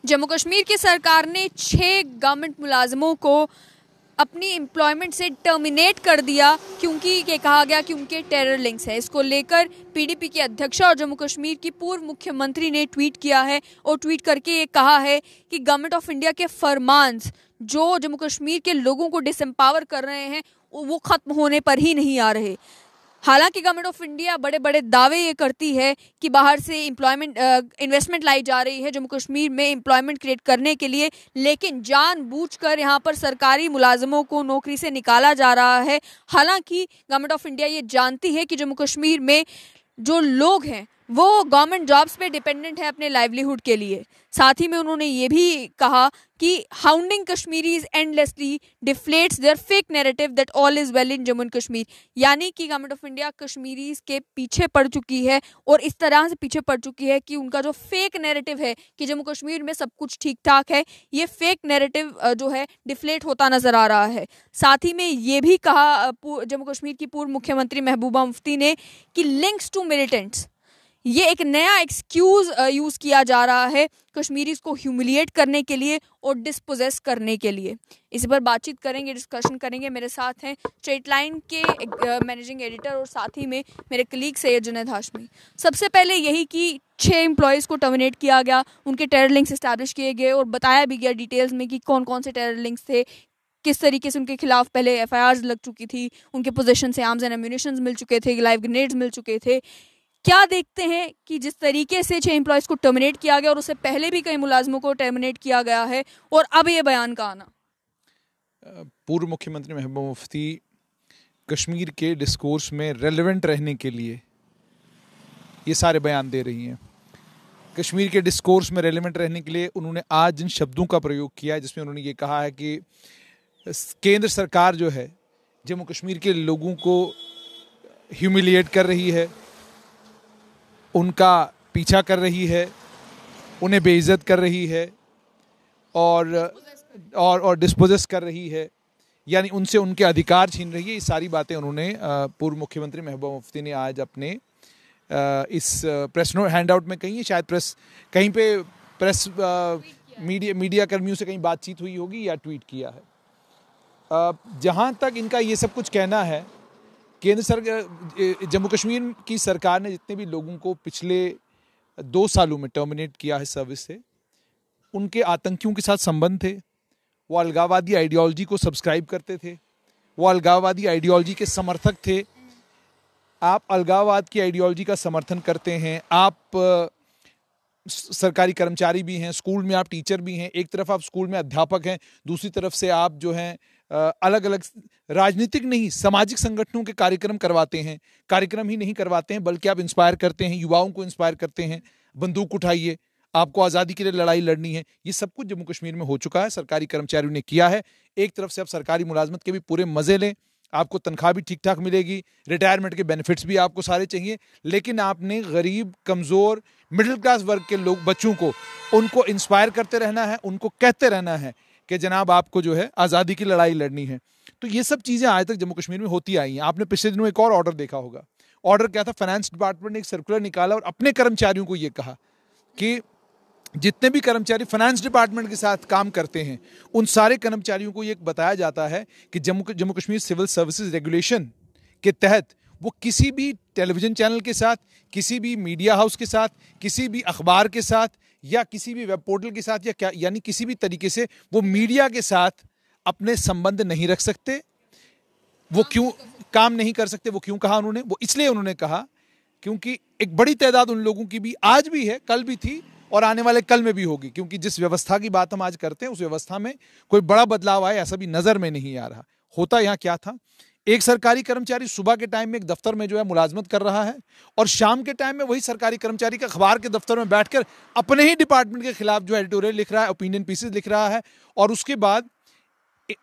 जम्मू कश्मीर की सरकार ने 6 गवर्नमेंट मुलाजमों को अपनी एम्प्लॉयमेंट से टर्मिनेट कर दिया क्योंकि ये कहा गया कि उनके टेरर लिंक्स है। इसको लेकर पीडीपी की अध्यक्षा और जम्मू कश्मीर की पूर्व मुख्यमंत्री ने ट्वीट किया है और ट्वीट करके ये कहा है कि गवर्नमेंट ऑफ इंडिया के फरमान्स जो जम्मू कश्मीर के लोगों को डिसएम्पावर कर रहे हैं वो खत्म होने पर ही नहीं आ रहे। हालांकि गवर्नमेंट ऑफ इंडिया बड़े बड़े दावे ये करती है कि बाहर से एम्प्लॉयमेंट इन्वेस्टमेंट लाई जा रही है जम्मू कश्मीर में एम्प्लॉयमेंट क्रिएट करने के लिए, लेकिन जानबूझकर यहाँ पर सरकारी मुलाजमों को नौकरी से निकाला जा रहा है। हालांकि गवर्नमेंट ऑफ इंडिया ये जानती है कि जम्मू कश्मीर में जो लोग हैं वो गवर्नमेंट जॉब्स पे डिपेंडेंट है अपने लाइवलीहुड के लिए। साथ ही में उन्होंने ये भी कहा कि hounding Kashmiris endlessly deflates their fake narrative that all is well in Jammu and Kashmir. यानी कि गवर्नमेंट ऑफ इंडिया कश्मीरीज के पीछे पड़ चुकी है और इस तरह से पीछे पड़ चुकी है कि उनका जो फेक नैरेटिव है कि जम्मू कश्मीर में सब कुछ ठीक ठाक है, ये फेक नैरेटिव जो है डिफ्लेट होता नजर आ रहा है। साथ ही में ये भी कहा जम्मू कश्मीर की पूर्व मुख्यमंत्री महबूबा मुफ्ती ने कि लिंक्स टू मिलिटेंट्स, ये एक नया एक्सक्यूज यूज किया जा रहा है कश्मीरीज को ह्यूमिलिएट करने के लिए और डिस्पोजेस करने के लिए। इस पर बातचीत करेंगे, डिस्कशन करेंगे। मेरे साथ हैं स्ट्रेट लाइन के मैनेजिंग एडिटर और साथ ही में मेरे कलीग सैयद जुनैद हाशमी। सबसे पहले यही कि 6 एम्प्लॉयज़ को टर्मिनेट किया गया, उनके टेरर लिंक्स इस्टेब्लिश किए गए और बताया भी गया डिटेल्स में कि कौन कौन से टेरर लिंक्स थे, किस तरीके से उनके खिलाफ पहले एफआईआर लग चुकी थी, उनके पोजीशन से आर्म्स एंड एम्यूनिशंस मिल चुके थे, लाइव ग्रेनेड्स मिल चुके थे। क्या देखते हैं कि जिस तरीके से 6 एम्प्लॉयज़ को टर्मिनेट किया गया और उससे पहले भी कई मुलाजमों को टर्मिनेट किया गया है और अब ये बयान का आना। पूर्व मुख्यमंत्री महबूबा मुफ्ती कश्मीर के डिस्कोर्स में रेलेवेंट रहने के लिए ये सारे बयान दे रही हैं। कश्मीर के डिस्कोर्स में रेलेवेंट रहने के लिए उन्होंने आज जिन शब्दों का प्रयोग किया है जिसमें उन्होंने ये कहा है कि केंद्र सरकार जो है जम्मू कश्मीर के लोगों को ह्यूमिलिएट कर रही है, उनका पीछा कर रही है, उन्हें बेइज्जत कर रही है और डिस्पोजेस कर रही है, यानी उनसे उनके अधिकार छीन रही है। ये सारी बातें उन्होंने पूर्व मुख्यमंत्री महबूबा मुफ्ती ने आज अपने इस प्रेस नोट हैंड आउट में कही है। शायद कहीं पे प्रेस मीडिया कर्मियों से कहीं बातचीत हुई होगी या ट्वीट किया है। जहाँ तक इनका ये सब कुछ कहना है, केंद्र सरकार जम्मू कश्मीर की सरकार ने जितने भी लोगों को पिछले 2 सालों में टर्मिनेट किया है सर्विस से, उनके आतंकियों के साथ संबंध थे, वो अलगाववादी आइडियोलॉजी को सब्सक्राइब करते थे, वो अलगाववादी आइडियोलॉजी के समर्थक थे। आप अलगाववाद की आइडियोलॉजी का समर्थन करते हैं, आप सरकारी कर्मचारी भी हैं, स्कूल में आप टीचर भी हैं, एक तरफ आप स्कूल में अध्यापक हैं, दूसरी तरफ से आप जो हैं अलग अलग राजनीतिक नहीं सामाजिक संगठनों के कार्यक्रम करवाते हैं। कार्यक्रम ही नहीं करवाते हैं बल्कि आप इंस्पायर करते हैं, युवाओं को इंस्पायर करते हैं, बंदूक उठाइए, आपको आज़ादी के लिए लड़ाई लड़नी है। ये सब कुछ जम्मू कश्मीर में हो चुका है, सरकारी कर्मचारियों ने किया है। एक तरफ से आप सरकारी मुलाजमत के भी पूरे मज़े लें, आपको तनख्वाह भी ठीक ठाक मिलेगी, रिटायरमेंट के बेनिफिट्स भी आपको सारे चाहिए, लेकिन आपने गरीब, कमज़ोर, मिडिल क्लास वर्ग के लोग बच्चों को उनको इंस्पायर करते रहना है, उनको कहते रहना है कि जनाब आपको जो है आज़ादी की लड़ाई लड़नी है। तो ये सब चीज़ें आज तक जम्मू कश्मीर में होती आई हैं। आपने पिछले दिनों एक और ऑर्डर देखा होगा। ऑर्डर क्या था? फाइनेंस डिपार्टमेंट ने एक सर्कुलर निकाला और अपने कर्मचारियों को ये कहा कि जितने भी कर्मचारी फाइनेंस डिपार्टमेंट के साथ काम करते हैं उन सारे कर्मचारियों को ये बताया जाता है कि Jammu Kashmir civil services regulation के तहत वो किसी भी टेलीविज़न चैनल के साथ, किसी भी मीडिया हाउस के साथ, किसी भी अखबार के साथ या किसी भी वेब पोर्टल के साथ या क्या यानी किसी भी तरीके से वो मीडिया के साथ अपने संबंध नहीं रख सकते। वो क्यों काम नहीं कर सकते? वो क्यों कहा उन्होंने? वो इसलिए उन्होंने कहा क्योंकि एक बड़ी तादाद उन लोगों की भी आज भी है, कल भी थी और आने वाले कल में भी होगी, क्योंकि जिस व्यवस्था की बात हम आज करते हैं उस व्यवस्था में कोई बड़ा बदलाव आए ऐसा भी नज़र में नहीं आ रहा। होता यहाँ क्या था, एक सरकारी कर्मचारी सुबह के टाइम में एक दफ्तर में जो है मुलाजमत कर रहा है और शाम के टाइम में वही सरकारी कर्मचारी का अखबार के दफ्तर में बैठकर अपने ही डिपार्टमेंट के खिलाफ जो एडिटोरियल लिख रहा है, ओपिनियन पीसेस लिख रहा है। और उसके बाद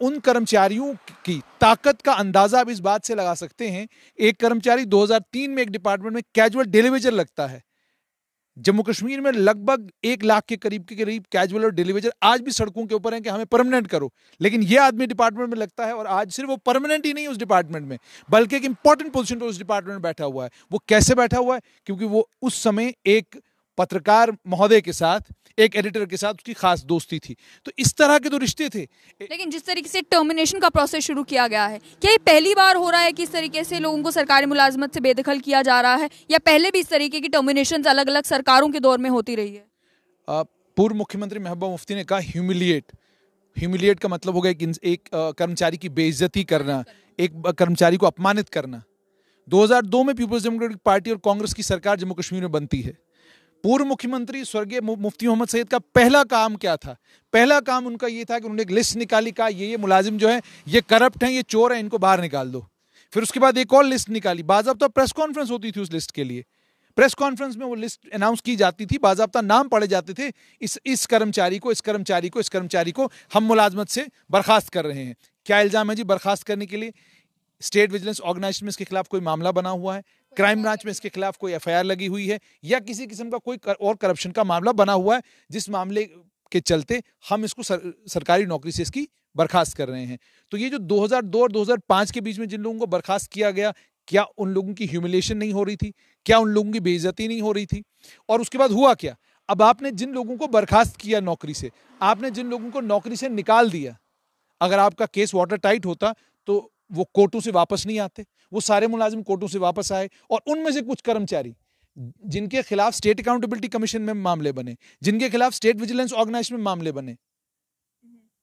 उन कर्मचारियों की ताकत का अंदाजा आप इस बात से लगा सकते हैं, एक कर्मचारी 2003 में एक डिपार्टमेंट में कैजुअल डिलीवरी लगता है। जम्मू कश्मीर में लगभग 1 लाख के करीब कैजुअल और डिलीवरी आज भी सड़कों के ऊपर हैं कि हमें परमानेंट करो, लेकिन ये आदमी डिपार्टमेंट में लगता है और आज सिर्फ वो परमानेंट ही नहीं उस डिपार्टमेंट में बल्कि एक इंपॉर्टेंट पोजीशन पर उस डिपार्टमेंट में बैठा हुआ है। वो कैसे बैठा हुआ है? क्योंकि वो उस समय एक पत्रकार महोदय के साथ, एक एडिटर के साथ उसकी खास दोस्ती थी। तो इस तरह के तो रिश्ते थे। लेकिन जिस तरीके से टर्मिनेशन का प्रोसेस शुरू किया गया है, क्या ये पहली बार हो रहा है कि इस तरीके से लोगों को सरकारी मुलाजमत से बेदखल किया जा रहा है, या पहले भी इस तरीके की टर्मिनेशन अलग अलग सरकारों के दौर में होती रही है? पूर्व मुख्यमंत्री महबूबा मुफ्ती ने कहा ह्यूमिलिएट का मतलब हो गया कि एक कर्मचारी की बेइज्जती करना, एक कर्मचारी को अपमानित करना। 2002 में पीपल्स डेमोक्रेटिक पार्टी और कांग्रेस की सरकार जम्मू कश्मीर में बनती है। पूर्व मुख्यमंत्री स्वर्गीय मुफ्ती मोहम्मद सईद का पहला काम क्या था? पहला काम उनका ये था कि उन्होंने एक लिस्ट निकाली, कहा ये मुलाजिम जो है ये करप्ट हैं, ये चोर हैं, इनको बाहर निकाल दो। फिर उसके बाद एक और लिस्ट निकाली, बाज़ाब्ता प्रेस कॉन्फ्रेंस होती थी उस लिस्ट के लिए। प्रेस कॉन्फ्रेंस में वो लिस्ट अनाउंस की जाती थी, बाज़ाब्ता नाम पढ़े जाते थे, इस कर्मचारी को, इस कर्मचारी को, इस कर्मचारी को हम मुलाजमत से बर्खास्त कर रहे हैं। क्या इल्ज़ाम है जी बर्खास्त करने के लिए? स्टेट विजिलेंस ऑर्गेनाइजेशन में इसके खिलाफ कोई मामला बना हुआ है, क्राइम ब्रांच में इसके खिलाफ कोई एफआईआर लगी हुई है, या किसी किस्म का कोई और करप्शन का मामला बना हुआ है, जिस मामले के चलते हम इसको सरकारी नौकरी से इसकी बर्खास्त कर रहे हैं। तो ये जो 2002 और 2005 के बीच में जिन लोगों को बर्खास्त किया गया, क्या उन लोगों की ह्यूमिलिएशन नहीं हो रही थी? क्या उन लोगों की बेइज्जती नहीं हो रही थी? और उसके बाद हुआ क्या? अब आपने जिन लोगों को बर्खास्त किया नौकरी से, आपने जिन लोगों को नौकरी से निकाल दिया, अगर आपका केस वाटर टाइट होता तो वो कोर्टों से वापस नहीं आते, वो सारे मुलाजिम कोर्टों से वापस आए। और उनमें से कुछ कर्मचारी जिनके खिलाफ स्टेट अकाउंटेबिलिटी कमीशन में मामले बने, जिनके खिलाफ स्टेट विजिलेंस ऑर्गेनाइजेशन में मामले बने,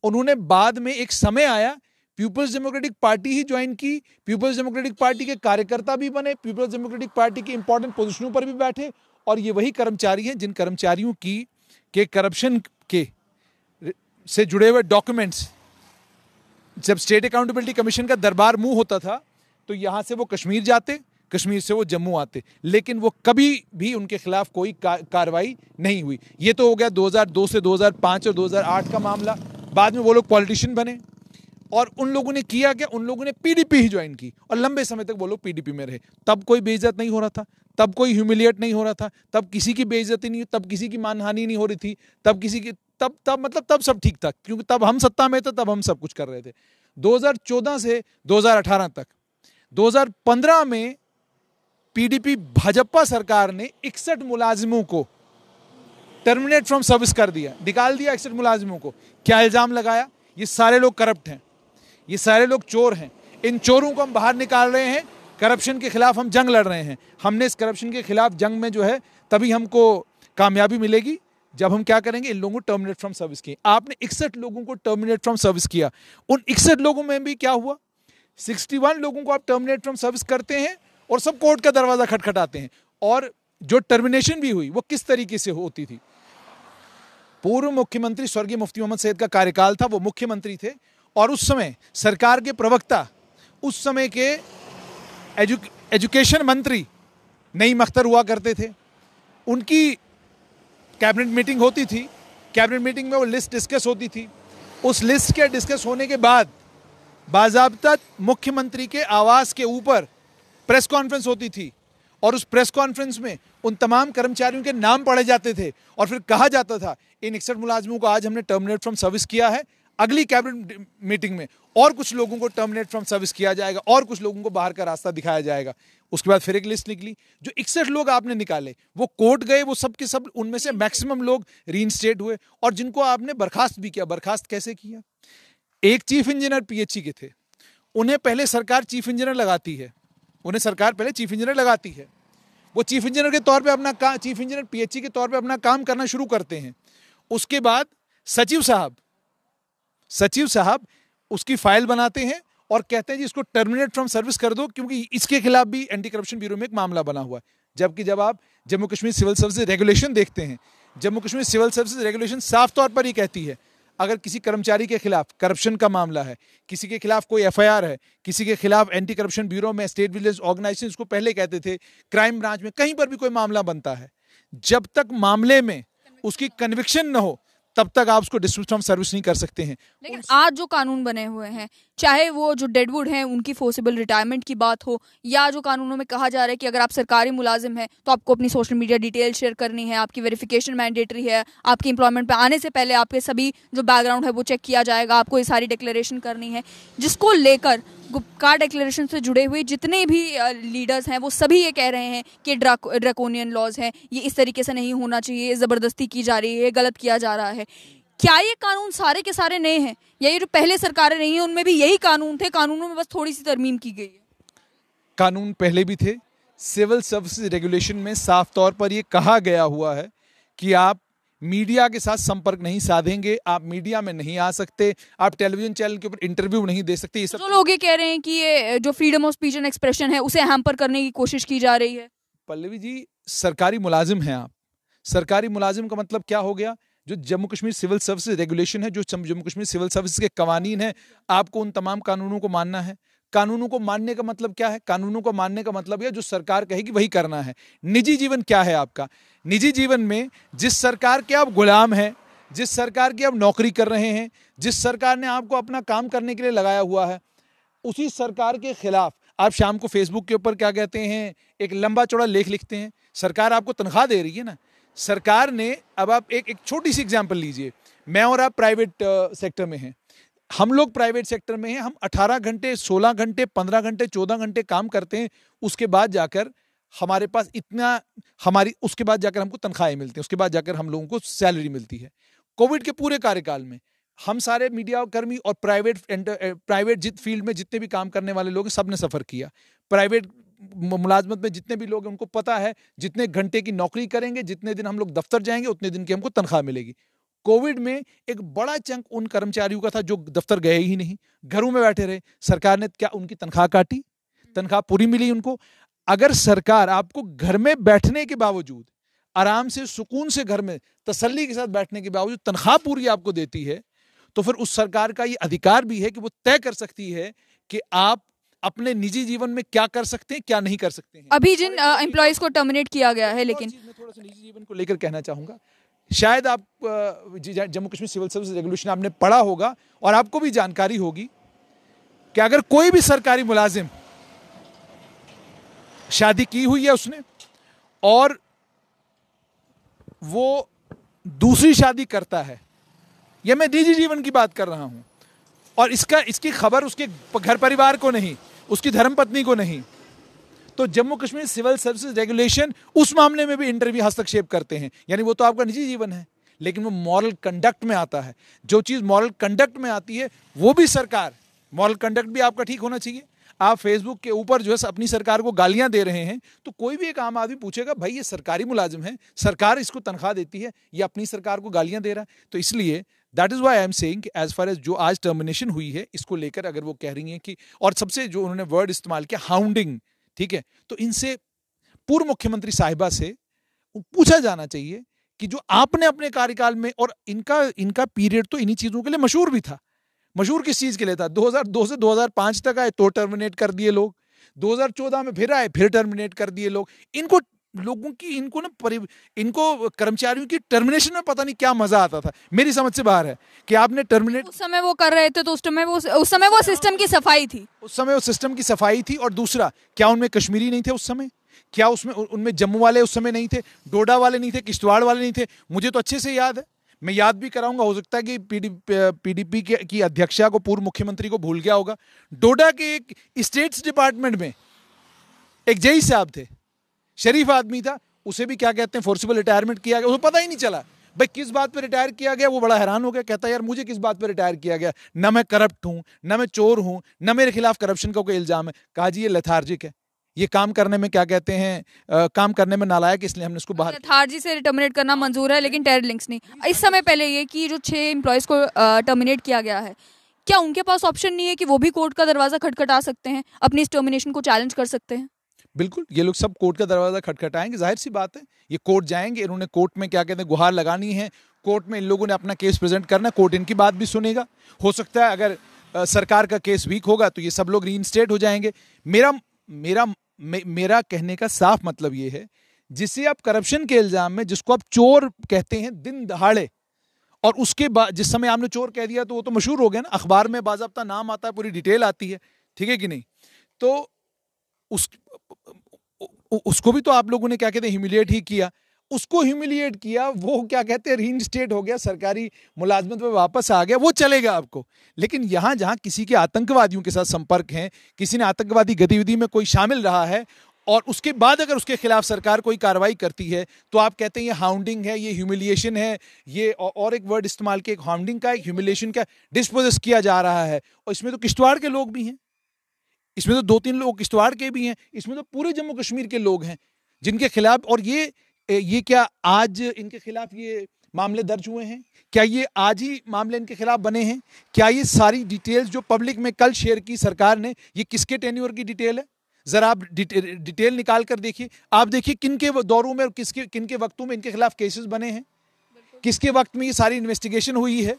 उन्होंने बाद में एक समय आया पीपल्स डेमोक्रेटिक पार्टी ही ज्वाइन की, पीपल्स डेमोक्रेटिक पार्टी के कार्यकर्ता भी बने, पीपल्स डेमोक्रेटिक पार्टी के इंपॉर्टेंट पोजीशनों पर भी बैठे। और ये वही कर्मचारी हैं जिन कर्मचारियों के करप्शन के से जुड़े हुए डॉक्यूमेंट्स, जब स्टेट अकाउंटेबिलिटी कमीशन का दरबार मुंह होता था तो यहां से वो कश्मीर जाते, कश्मीर से वो जम्मू आते, लेकिन वो कभी भी उनके खिलाफ कोई कार्रवाई नहीं हुई। ये तो हो गया 2002 से 2005 और 2008 का मामला। बाद में वो लोग पॉलिटिशियन बने और उन लोगों ने किया क्या? उन लोगों ने पीडीपी ही ज्वाइन की और लंबे समय तक वो लोग पीडीपी में रहे। तब कोई बेइज्जत नहीं हो रहा था, तब कोई ह्यूमिलिएट नहीं हो रहा था, तब किसी की बेइज्जती नहीं, तब किसी की मानहानि नहीं हो रही थी, तब किसी की तब सब ठीक था, क्योंकि तब हम सत्ता में थे, तब हम सब कुछ कर रहे थे। 2014 से 2018 तक, 2015 में पीडीपी भाजपा सरकार ने 61 मुलाजिमों को टर्मिनेट फ्रॉम सर्विस कर दिया, निकाल दिया 61 मुलाजिमों को। क्या इल्जाम लगाया? ये सारे लोग करप्ट हैं, ये सारे लोग चोर हैं, इन चोरों को हम बाहर निकाल रहे हैं, करप्शन के खिलाफ हम जंग लड़ रहे हैं। हमने इस करप्शन के खिलाफ जंग में जो है तभी हमको कामयाबी मिलेगी जब हम क्या करेंगे, इन लोगों को टर्मिनेट फ्रॉम सर्विस किए। आपने 61 लोगों को टर्मिनेट फ्रॉम सर्विस किया। उन 61 लोगों में भी क्या हुआ? 61 लोगों को आप टर्मिनेट फ्रॉम सर्विस करते हैं और सब कोर्ट का दरवाजा खटखटाते हैं। और जो टर्मिनेशन भी हुई वो किस तरीके से होती थी? पूर्व मुख्यमंत्री स्वर्गीय मुफ्ती मोहम्मद सईद का कार्यकाल था, वो मुख्यमंत्री थे और उस समय सरकार के प्रवक्ता, उस समय के एजुकेशन मंत्री नईम अख्तर हुआ करते थे। उनकी कैबिनेट मीटिंग होती थी, कैबिनेट मीटिंग में वो लिस्ट डिस्कस होती थी। उस लिस्ट के डिस्कस होने के बाद बाज़ाब्ता मुख्यमंत्री के आवास के ऊपर प्रेस कॉन्फ्रेंस होती थी और उस प्रेस कॉन्फ्रेंस में उन तमाम कर्मचारियों के नाम पढ़े जाते थे और फिर कहा जाता था इन 61 मुलाजिमों को आज हमने टर्मिनेट फ्रॉम सर्विस किया है, अगली कैबिनेट मीटिंग में और कुछ लोगों को टर्मिनेट फ्रॉम सर्विस किया जाएगा और कुछ लोगों को बाहर का रास्ता दिखाया जाएगा। उसके बाद फिर एक लिस्ट निकली, जो 61 लोग आपने निकाले वो कोर्ट गए, वो सब के सब, उनमें से मैक्सिमम लोग रीइंस्टेट हुए और जिनको आपने बर्खास्त भी किया। बर्खास्त कैसे किया? एक चीफ इंजीनियर पीएचई के थे, उन्हें पहले सरकार चीफ इंजीनियर लगाती है, उन्हें सरकार पहले चीफ इंजीनियर लगाती है। वो चीफ इंजीनियर के तौर पे अपना काम, चीफ इंजीनियर पीएचई के तौर पे अपना काम करना शुरू करते हैं। उसके बाद सचिव साहब उसकी फाइल बनाते हैं और कहते हैं जी इसको टर्मिनेट फ्रॉम सर्विस कर दो, क्योंकि इसके खिलाफ भी एंटी करप्शन ब्यूरो में एक मामला बना हुआ है। जबकि जब आप Jammu Kashmir civil services regulation देखते हैं, Jammu Kashmir civil services regulation साफ तौर पर ही कहती है अगर किसी कर्मचारी के खिलाफ करप्शन का मामला है, किसी के खिलाफ कोई एफआईआर है, किसी के खिलाफ एंटी करप्शन ब्यूरो में, स्टेट विजिलेंस ऑर्गेनाइजेशन इसको पहले कहते थे, क्राइम ब्रांच में, कहीं पर भी कोई मामला बनता है, जब तक मामले में उसकी कन्विक्शन न हो तब तक आप उसको डिसमिस फ्रॉम सर्विस नहीं कर सकते हैं। लेकिन आज जो कानून बने हुए हैं, चाहे वो जो डेडवुड हैं उनकी फोर्सेबल रिटायरमेंट की बात हो, या जो कानूनों में कहा जा रहा है कि अगर आप सरकारी मुलाजिम हैं तो आपको अपनी सोशल मीडिया डिटेल शेयर करनी है, आपकी वेरिफिकेशन मैंडेटरी है, आपकी एम्प्लॉयमेंट पे आने से पहले आपके सभी जो बैकग्राउंड है वो चेक किया जाएगा, आपको ये सारी डिक्लेरेशन करनी है, जिसको लेकर गुप्कार डिक्लेरेशन से जुड़े हुए जितने भी लीडर्स हैं वो सभी ये कह रहे हैं कि ड्रैकोनियन लॉज हैं, ये इस तरीके से नहीं होना चाहिए, ज़बरदस्ती की जा रही है, गलत किया जा रहा है। क्या ये कानून सारे के सारे नए हैं या ये जो पहले सरकारें रही हैं उनमें भी यही कानून थे, कानूनों में बस थोड़ी सी तरमीम की गई है? कानून पहले भी थे। सिविल सर्विसेज रेगुलेशन में साफ तौर पर ये कहा गया हुआ है कि आप मीडिया के साथ संपर्क नहीं साधेंगे, आप मीडिया में नहीं आ सकते, आप टेलीविजन चैनल के ऊपर इंटरव्यू नहीं दे सकते। ये सब जो लोग ये कह रहे हैं कि ये जो freedom of speech and expression है उसे हैम्पर करने की कोशिश की जा रही है। पल्लवी जी, सरकारी मुलाजिम हैं आप। सरकारी मुलाजिम का मतलब क्या हो गया? जो Jammu Kashmir civil services regulation है, जो जम्मू कश्मीर सिविल सर्विसेज के कवानीन हैं, आपको उन तमाम कानूनों को मानना है। कानूनों को मानने का मतलब क्या है? कानूनों को मानने का मतलब है जो सरकार कहेगी वही करना है। निजी जीवन क्या है आपका? निजी जीवन में जिस सरकार के आप गुलाम हैं, जिस सरकार की आप नौकरी कर रहे हैं, जिस सरकार ने आपको अपना काम करने के लिए लगाया हुआ है, उसी सरकार के खिलाफ आप शाम को फेसबुक के ऊपर क्या कहते हैं, एक लंबा चौड़ा लेख लिखते हैं। सरकार आपको तनख्वाह दे रही है ना। सरकार ने, अब आप एक छोटी सी एग्जांपल लीजिए, मैं और आप प्राइवेट सेक्टर में हैं, हम लोग प्राइवेट सेक्टर में हैं, हम 18 घंटे 16 घंटे 15 घंटे 14 घंटे काम करते हैं, उसके बाद जाकर हमारे पास उसके बाद जाकर हमको तनख्वाहें मिलती हैं, उसके बाद जाकर हम लोगों को सैलरी मिलती है। कोविड के पूरे कार्यकाल में हम सारे मीडिया कर्मी और प्राइवेट जित फील्ड में जितने भी काम करने वाले लोग हैं, सब ने सफ़र किया। प्राइवेट मुलाजमत में जितने भी लोग हैं उनको पता है जितने घंटे की नौकरी करेंगे, जितने दिन हम लोग दफ्तर जाएंगे, उतने दिन की हमको तनख्वाह मिलेगी। कोविड में एक बड़ा चंक उन कर्मचारियों का था जो दफ्तर गए ही नहीं, घरों में बैठे रहे। सरकार ने क्या उनकी तनख्वाह काटी? तनख्वाह पूरी मिली उनको। अगर सरकार आपको घर में बैठने के बावजूद, आराम से सुकून से घर में तसल्ली के साथ बैठने के बावजूद तनख्वाह पूरी आपको देती है, तो फिर उस सरकार का ये अधिकार भी है कि वो तय कर सकती है कि आप अपने निजी जीवन में क्या कर सकते हैं, क्या नहीं कर सकते हैं। अभी जिन एम्प्लॉयज को टर्मिनेट किया गया है, लेकिन मैं थोड़ा सा निजी जीवन को लेकर कहना चाहूंगा। शायद आप Jammu Kashmir civil service regulation आपने पढ़ा होगा और आपको भी जानकारी होगी कि अगर कोई भी सरकारी मुलाजिम शादी की हुई है उसने और वो दूसरी शादी करता है, या मैं निजी जीवन की बात कर रहा हूं, और इसकी खबर उसके घर परिवार को नहीं, उसकी धर्मपत्नी को नहीं, तो Jammu Kashmir civil services regulation उस मामले में भी इंटरव्यू हस्तक्षेप करते हैं। यानी वो तो आपका निजी जीवन है, लेकिन वो मॉरल कंडक्ट में आता है। जो चीज़ मॉरल कंडक्ट में आती है वो भी सरकार, मॉरल कंडक्ट भी आपका ठीक होना चाहिए। आप फेसबुक के ऊपर जो है अपनी सरकार को गालियां दे रहे हैं, तो कोई भी एक आम आदमी पूछेगा भाई ये सरकारी मुलाजिम है, सरकार इसको तनख्वाह देती है, ये अपनी सरकार को गालियां दे रहा है। तो इसलिए that is why I am saying कि एज फार एज जो आज टर्मिनेशन हुई है, इसको लेकर अगर वो कह रही हैं कि, और सबसे जो उन्होंने वर्ड इस्तेमाल किया हाउंडिंग, ठीक है, तो इनसे पूर्व मुख्यमंत्री साहिबा से पूछा जाना चाहिए कि जो आपने अपने कार्यकाल में, और इनका पीरियड तो इन्हीं चीजों के लिए मशहूर भी था। मशहूर किस चीज के लिए था? 2002 से 2005 तक आए तो टर्मिनेट कर दिए लोग, 2014 में फिर आए फिर टर्मिनेट कर दिए लोग। इनको कर्मचारियों की टर्मिनेशन में पता नहीं क्या मजा आता था, मेरी समझ से बाहर है कि आपने टर्मिनेट। उस समय वो कर रहे थे तो उस समय वो सिस्टम की सफाई थी, उस समय वो सिस्टम की सफाई थी। और दूसरा, क्या उनमें कश्मीरी नहीं थे उस समय? क्या उनमें जम्मू वाले उस समय नहीं थे, डोडा वाले नहीं थे, किश्तवाड़ वाले नहीं थे? मुझे तो अच्छे से याद है, मैं याद भी कराऊंगा, हो सकता है कि पीडीपी की अध्यक्षा को, पूर्व मुख्यमंत्री को भूल गया होगा। डोडा के एक स्टेट्स डिपार्टमेंट में एक जई साहब थे, शरीफ आदमी था, उसे भी क्या कहते हैं फोर्सिबल रिटायरमेंट किया गया। उसे पता ही नहीं चला भाई किस बात पे रिटायर किया गया। वो बड़ा हैरान हो गया, कहता यार मुझे किस बात पे रिटायर किया गया, ना मैं करप्ट हूं, ना मैं चोर हूं, ना मेरे खिलाफ करप्शन का कोई इल्जाम है। कहा जी ये लेथार्जिक है, ये काम करने में क्या कहते हैं काम करने में नालायक, इसलिए हमने इसको बाहर। लेथार्जी से टर्मिनेट करना मंजूर है लेकिन टेरर लिंक्स नहीं। इस समय पहले ये कि जो 6 एम्प्लॉयज को टर्मिनेट किया गया है, क्या उनके पास ऑप्शन नहीं है कि वो भी कोर्ट का दरवाजा खटखटा सकते हैं, अपनी इस टर्मिनेशन को चैलेंज कर सकते हैं? बिल्कुल, ये लोग सब कोर्ट का दरवाजा खटखटाएंगे, जाहिर सी बात है। ये कोर्ट जाएंगे, इन्होंने कोर्ट में क्या कहते हैं गुहार लगानी है, कोर्ट में इन लोगों ने अपना केस प्रेजेंट करना है, कोर्ट इनकी बात भी सुनेगा। हो सकता है अगर सरकार का केस वीक होगा तो ये सब लोग रीइंस्टेट हो जाएंगे। मेरा कहने का साफ मतलब ये है, जिसे आप करप्शन के इल्जाम में, जिसको आप चोर कहते हैं दिन दहाड़े, और उसके बाद जिस समय आपने चोर कह दिया तो वो तो मशहूर हो गया ना, अखबार में बाज़ाब्ता नाम आता है, पूरी डिटेल आती है, ठीक है कि नहीं? तो उसको भी तो आप लोगों ने क्या कहते हैं ह्यूमिलिएट ही किया। उसको ह्यूमिलिएट किया, वो क्या कहते हैं रीइंस्टेट हो गया, सरकारी मुलाजमत में वापस आ गया, वो चलेगा आपको। लेकिन यहां जहां किसी के आतंकवादियों के साथ संपर्क है, किसी ने आतंकवादी गतिविधि में कोई शामिल रहा है और उसके बाद अगर उसके खिलाफ सरकार कोई कार्रवाई करती है तो आप कहते हैं ये हाउंडिंग है, ये ह्यूमिलिएशन है, ये और एक वर्ड इस्तेमाल किया, एक हाउंडिंग का, एक ह्यूमिलिएशन का डिस्पोजेस किया जा रहा है। और इसमें तो किश्तवाड़ के लोग भी हैं, इसमें तो 2-3 लोग किश्तवाड़ के भी हैं, इसमें तो पूरे जम्मू कश्मीर के लोग हैं जिनके खिलाफ, और ये क्या आज इनके खिलाफ ये मामले दर्ज हुए हैं? क्या ये आज ही मामले इनके खिलाफ बने हैं? क्या ये सारी डिटेल्स जो पब्लिक में कल शेयर की सरकार ने, ये किसके टेन्योर की डिटेल है? जरा आप डिटेल निकाल कर देखिए। आप देखिए किन के दौरों में और किन के वक्तों में इनके खिलाफ केसेस बने हैं, किसके वक्त में ये सारी इन्वेस्टिगेशन हुई है।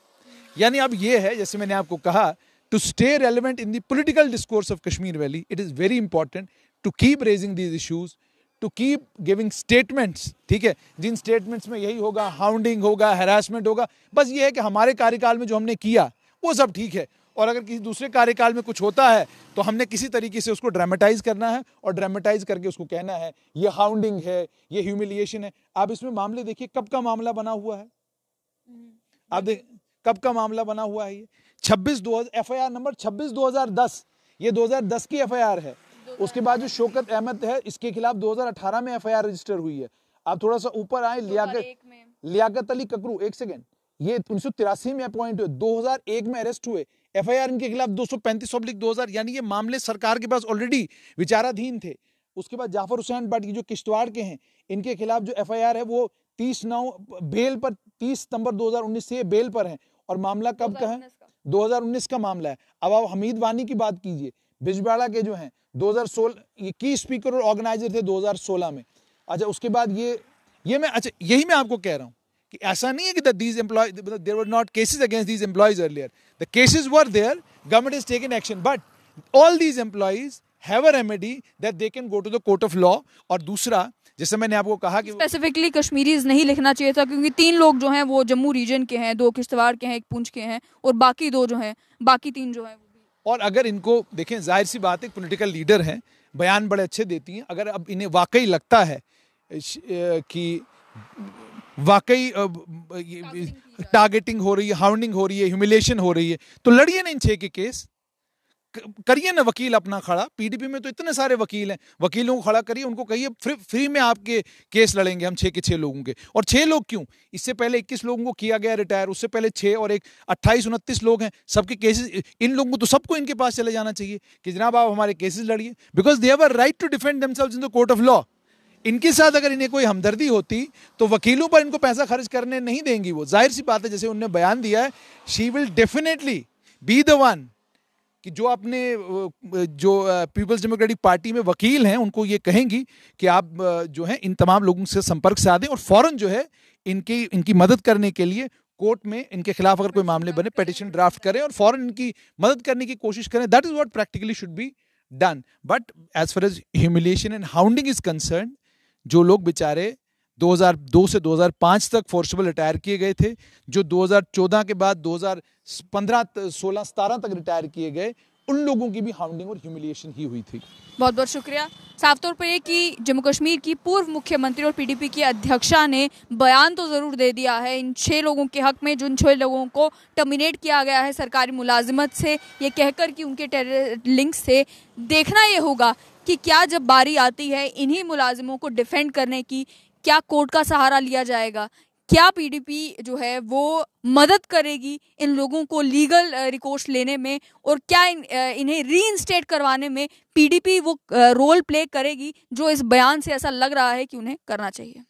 यानी अब ये है, जैसे मैंने आपको कहा, to stay relevant in the political discourse of Kashmir valley, it is very important to keep raising these issues, to keep giving statements. ठीक है, जिन स्टेटमेंट्स में यही होगा, हाउंडिंग होगा, हैरासमेंट होगा, बस ये है कि हमारे कार्यकाल में जो हमने किया वो सब ठीक है, और अगर किसी दूसरे कार्यकाल में कुछ होता है तो हमने किसी तरीके से उसको ड्रामेटाइज करना है, और ड्रामेटाइज करके उसको कहना है ये हाउंडिंग है, ये ह्यूमिलिएशन है। आप इसमें मामले देखिए, कब का मामला बना हुआ है, आप देख कब का मामला बना हुआ है। ये 26 FIR नंबर 26/2010, ये 2010 की FIR है। उसके बाद जो शौकत अहमद है, इसके खिलाफ 2018 में FIR रजिस्टर हुई है। आप थोड़ा सा ऊपर आए, लियाकत अली ककरू, एक सेकेंड, ये 1983 में अपॉइंट हुए, 2001 में अरेस्ट हुए, FIR इनके खिलाफ 235/2000, यानी ये मामले सरकार के पास ऑलरेडी विचाराधीन थे। उसके बाद जाफर हुसैन भट्ट, जो किश्तवाड़ के हैं, इनके खिलाफ जो FIR है वो 30 बेल पर 30 सितंबर 2019 से बेल पर है, और मामला कब का है? 2019 का मामला है। अब आप हमीद वानी की बात कीजिए, बिजबाड़ा के जो हैं 2016, ये की स्पीकर और ऑर्गेनाइजर थे 2016 में। अच्छा, उसके बाद ये मैं, अच्छा यही मैं आपको कह रहा हूं कि ऐसा नहीं है कि these employees, there were not cases against these employees earlier. The cases were there, government has taken action, but all these employees have a remedy that they can go to the court of law. और दूसरा, जैसे मैंने आपको कहा कि specifically Kashmiris नहीं लिखना चाहिए था, क्योंकि 3 लोग जो हैं वो जम्मू रीजन के हैं, 2 किश्तवाड़ के हैं, 1 पुंछ के हैं, और बाकी 2 जो हैं, बाकी 3 जो हैं। और अगर इनको देखें, जाहिर सी बात है, पॉलिटिकल लीडर हैं, बयान बड़े अच्छे देती हैं, अगर अब इन्हें वाकई लगता है कि वाकई टारगेटिंग हो रही है, हाउंडिंग हो रही है, ह्यूमिलिएशन हो रही है, तो लड़िए ना इन 6 के केस, करिए ना वकील अपना खड़ा। पीडीपी में तो इतने सारे वकील हैं, वकीलों को खड़ा करिए, उनको कहिए फ्री में आपके केस लड़ेंगे हम 6 के 6 लोगों के। और 6 लोग क्यों, इससे पहले 21 लोगों को किया गया रिटायर, उससे पहले 6 और 1 28-29 लोग हैं, सबके केसेस, इन लोगों को तो सबको इनके पास चले जाना चाहिए कि जनाब आप हमारे केसेस लड़िए, because they have a right to defend themselves in the court of law. इनके साथ अगर इन्हें कोई हमदर्दी होती तो वकीलों पर इनको पैसा खर्च करने नहीं देंगी वो। जाहिर सी बात है, जैसे उन्होंने बयान दिया है, she will definitely be the one कि जो अपने जो पीपल्स डेमोक्रेटिक पार्टी में वकील हैं उनको ये कहेंगी कि आप जो है इन तमाम लोगों से संपर्क साधें और फौरन जो है इनकी मदद करने के लिए कोर्ट में इनके खिलाफ अगर कोई मामले बने, पिटीशन ड्राफ्ट करें और फौरन इनकी मदद करने की कोशिश करें। That is what practically should be done. But as far as humiliation and hounding is concern, जो लोग बेचारे 2002 से 2005 तक फोर्सेबल रिटायर किए गए थे, जो 2014 के बाद 2015, 16, 17 तक रिटायर किए गए, उन लोगों की भी हाउंडिंग और ह्यूमिलिएशन ही हुई थी। बहुत बहुत शुक्रिया। साफ तौर पर ये कि जम्मू कश्मीर की पूर्व मुख्यमंत्री और पीडीपी की अध्यक्षा ने बयान तो ज़रूर दे दिया है इन 6 लोगों के हक में, जिन 6 लोगों को टर्मिनेट किया गया है सरकारी मुलाजिमत से, ये कहकर कि उनके टेरर लिंक से। देखना ये होगा कि क्या जब बारी आती है इन्हीं मुलाजिमों को डिफेंड करने की, क्या कोर्ट का सहारा लिया जाएगा, क्या पीडीपी जो है वो मदद करेगी इन लोगों को लीगल रिकोर्स लेने में, और क्या इन्हें रीइंस्टेट करवाने में पीडीपी वो रोल प्ले करेगी जो इस बयान से ऐसा लग रहा है कि उन्हें करना चाहिए।